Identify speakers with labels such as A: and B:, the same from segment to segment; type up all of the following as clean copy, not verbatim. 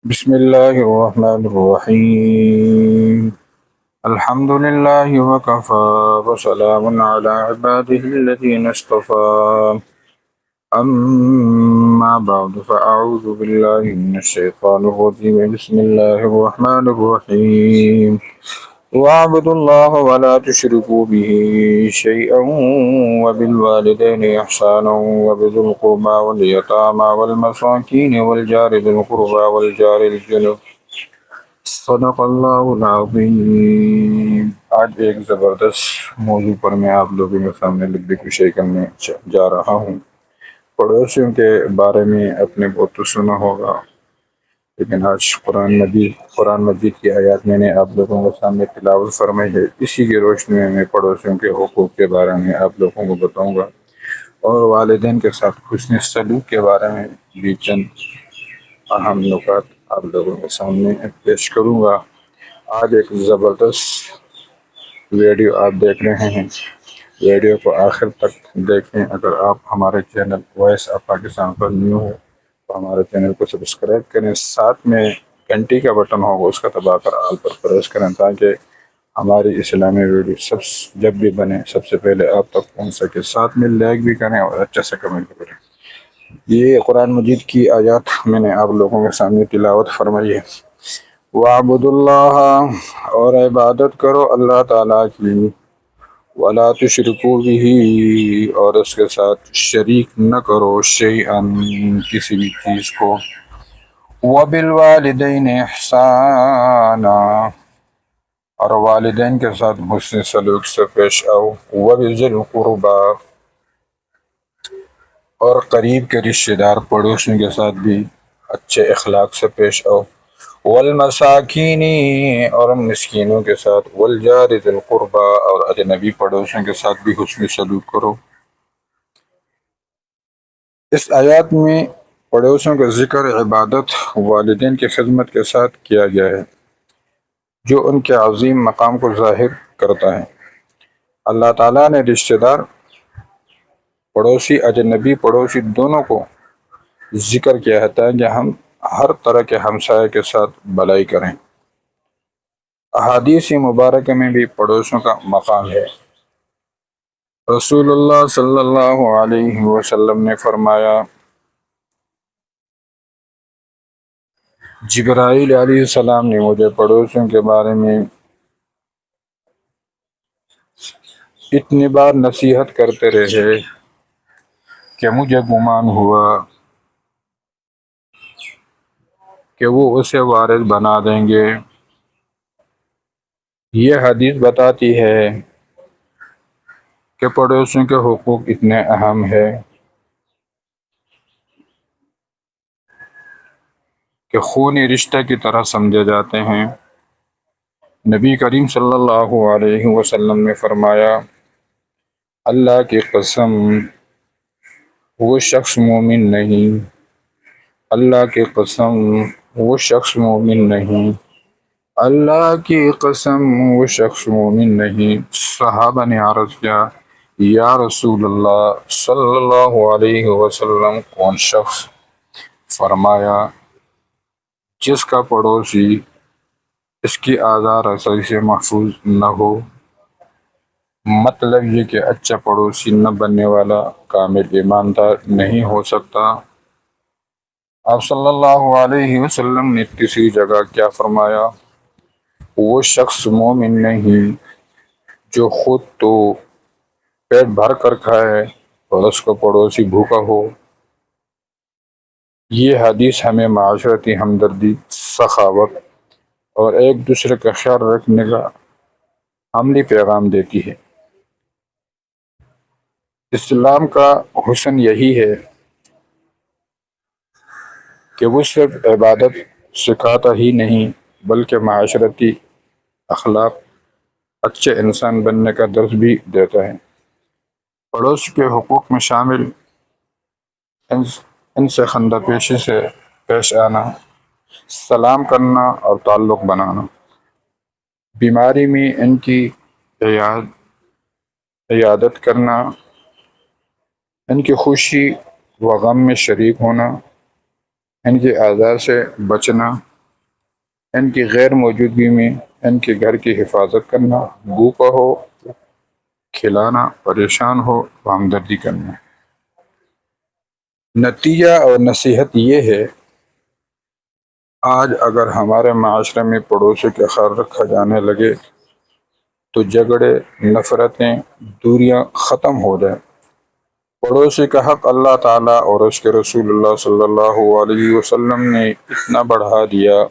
A: بسم الله الرحمن الرحيم. الحمد لله وكفى وسلام على عباده الذين اصطفى. أما بعد فأعوذ بالله من الشيطان الرجيم. بسم الله الرحمن الرحيم. واعبدوا الله ولا تشركوا به شيئا وبالوالدين إحسانا وبذي القربى واليتامى والمساكين والجار ذي القربى والجار الجنب. صدق اللہ العظیم. آج ایک زبردست موضوع پر میں آپ لوگوں کے سامنے لکھ شیئر کرنے جا رہا ہوں. پڑوسیوں کے بارے میں اپنے بہت تو سنا ہوگا، لیکن آج قرآن مجید کی آیات میں نے آپ لوگوں کے سامنے تلاوت فرمائی ہے. اسی کی روشنی میں میں پڑوسیوں کے حقوق کے بارے میں آپ لوگوں کو بتاؤں گا، اور والدین کے ساتھ حسن سلوک کے بارے میں بھی چند اہم نکات آپ لوگوں کے سامنے پیش کروں گا. آج ایک زبردست ویڈیو آپ دیکھ رہے ہیں. ویڈیو کو آخر تک دیکھیں. اگر آپ ہمارے چینل وائس آف پاکستان پر نیو ہو تو ہمارے چینل کو سبسکرائب کریں، ساتھ میں گھنٹی کا بٹن ہوگا اس کا دبا کر آل پر پریس کریں تاکہ ہماری اسلامی ویڈیو جب بھی بنے سب سے پہلے آپ تک پہنچ سکے. ساتھ میں لائک بھی کریں اور اچھا سے کمنٹ کریں. یہ قرآن مجید کی آیات میں نے آپ لوگوں کے سامنے تلاوت فرمائی ہے. وَاعْبُدُوا اللَّهَ، اور عبادت کرو اللہ تعالیٰ کی، وَلَا تُشْرِكُوا بِهِ، اور اس کے ساتھ شریک نہ کرو، شَيْئًا، کسی بھی چیز کو، وَبِالْوَالِدَيْنِ إِحْسَانًا، اور والدین کے ساتھ حسن سلوک سے پیش آؤ، وَبِذِي الْقُرْبَى، اور قریب کے رشتہ دار پڑوسیوں کے ساتھ بھی اچھے اخلاق سے پیش آؤ، والمساکین، اور مسکینوں کے ساتھ، والجار ذی القربى، اور اجنبی پڑوسیوں کے ساتھ بھی حسن سلوک کرو. اس آیات میں پڑوسیوں کا ذکر عبادت والدین کی خدمت کے ساتھ کیا گیا ہے، جو ان کے عظیم مقام کو ظاہر کرتا ہے. اللہ تعالیٰ نے رشتہ دار پڑوسی، اجنبی پڑوسی دونوں کو ذکر کیا ہے تاکہ ہم ہر طرح کے ہمسائے کے ساتھ بھلائی کریں. احادیث مبارکہ میں بھی پڑوسیوں کا مقام ہے. رسول اللہ صلی اللہ علیہ وسلم نے فرمایا، جبرائیل علیہ السلام نے مجھے پڑوسیوں کے بارے میں اتنی بار نصیحت کرتے رہے کہ مجھے گمان ہوا کہ وہ اسے وارث بنا دیں گے. یہ حدیث بتاتی ہے کہ پڑوسیوں کے حقوق اتنے اہم ہیں کہ خونی رشتہ کی طرح سمجھے جاتے ہیں. نبی کریم صلی اللہ علیہ وسلم نے فرمایا، اللہ کی قسم، وہ شخص مومن نہیں، اللہ کی قسم وہ شخص مومن نہیں، اللہ کی قسم وہ شخص مومن نہیں. صحابہ نے عرض کیا، یا رسول اللہ صلی اللہ علیہ وسلم، کون شخص؟ فرمایا، جس کا پڑوسی اس کی آزار رسائی سے محفوظ نہ ہو. مطلب یہ کہ اچھا پڑوسی نہ بننے والا کامل ایماندار نہیں ہو سکتا. آپ صلی اللہ علیہ وسلم نے کسی جگہ کیا فرمایا، وہ شخص مومن نہیں جو خود تو پیٹ بھر کر کھائے اور اس کو پڑوسی بھوکا ہو. یہ حدیث ہمیں معاشرتی ہمدردی، سخاوت اور ایک دوسرے کا خیال رکھنے کا عملی پیغام دیتی ہے. اسلام کا حسن یہی ہے کہ وہ صرف عبادت سکھاتا ہی نہیں بلکہ معاشرتی اخلاق، اچھے انسان بننے کا درس بھی دیتا ہے. پڑوس کے حقوق میں شامل ان سے خندہ پیشی سے پیش آنا، سلام کرنا اور تعلق بنانا، بیماری میں ان کی عیادت کرنا، ان کی خوشی و غم میں شریک ہونا، ان کے آزار سے بچنا، ان کی غیر موجودگی میں ان کے گھر کی حفاظت کرنا، بھوکا ہو کھلانا، پریشان ہو تو ہمدردی کرنا۔ نتیجہ اور نصیحت یہ ہے، آج اگر ہمارے معاشرے میں پڑوسی کا خیال رکھا جانے لگے تو جھگڑے، نفرتیں، دوریاں ختم ہو جائیں۔ پڑوسی کا حق اللہ تعالیٰ اور اس کے رسول اللہ صلی اللہ علیہ وسلم نے اتنا بڑھا دیا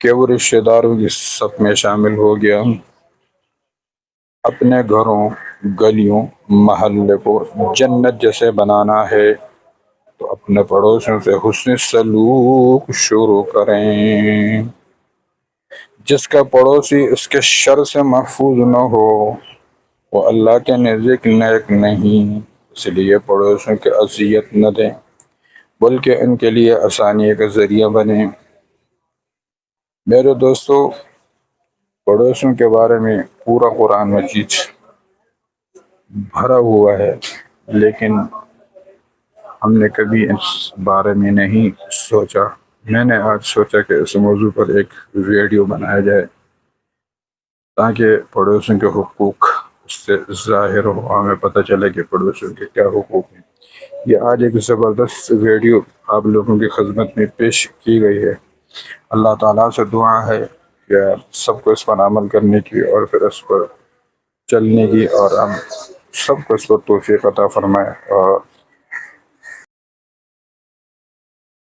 A: کہ وہ رشتہ داروں کی صف میں شامل ہو گیا۔ اپنے گھروں، گلیوں، محلے کو جنت جیسے بنانا ہے تو اپنے پڑوسیوں سے حسن سلوک شروع کریں۔ جس کا پڑوسی اس کے شر سے محفوظ نہ ہو وہ اللہ کے نزدیک نیک نہیں۔ اس لیے پڑوسیوں کی اذیت نہ دیں بلکہ ان کے لیے آسانی کا ذریعہ بنیں۔ میرے دوستو، پڑوسیوں کے بارے میں پورا قرآن مجید بھرا ہوا ہے، لیکن ہم نے کبھی اس بارے میں نہیں سوچا۔ میں نے آج سوچا کہ اس موضوع پر ایک ویڈیو بنایا جائے تاکہ پڑوسیوں کے حقوق اس سے ظاہر ہو، ہمیں پتہ چلے کہ پڑوسیوں کے کیا حقوق ہیں۔ یہ آج ایک زبردست ویڈیو آپ لوگوں کی خدمت میں پیش کی گئی ہے۔ اللہ تعالیٰ سے دعا ہے کہ سب کو اس پر عمل کرنے کی اور پھر اس پر چلنے کی، اور ہم سب کو اس پر توفیق عطا فرمائے۔ اور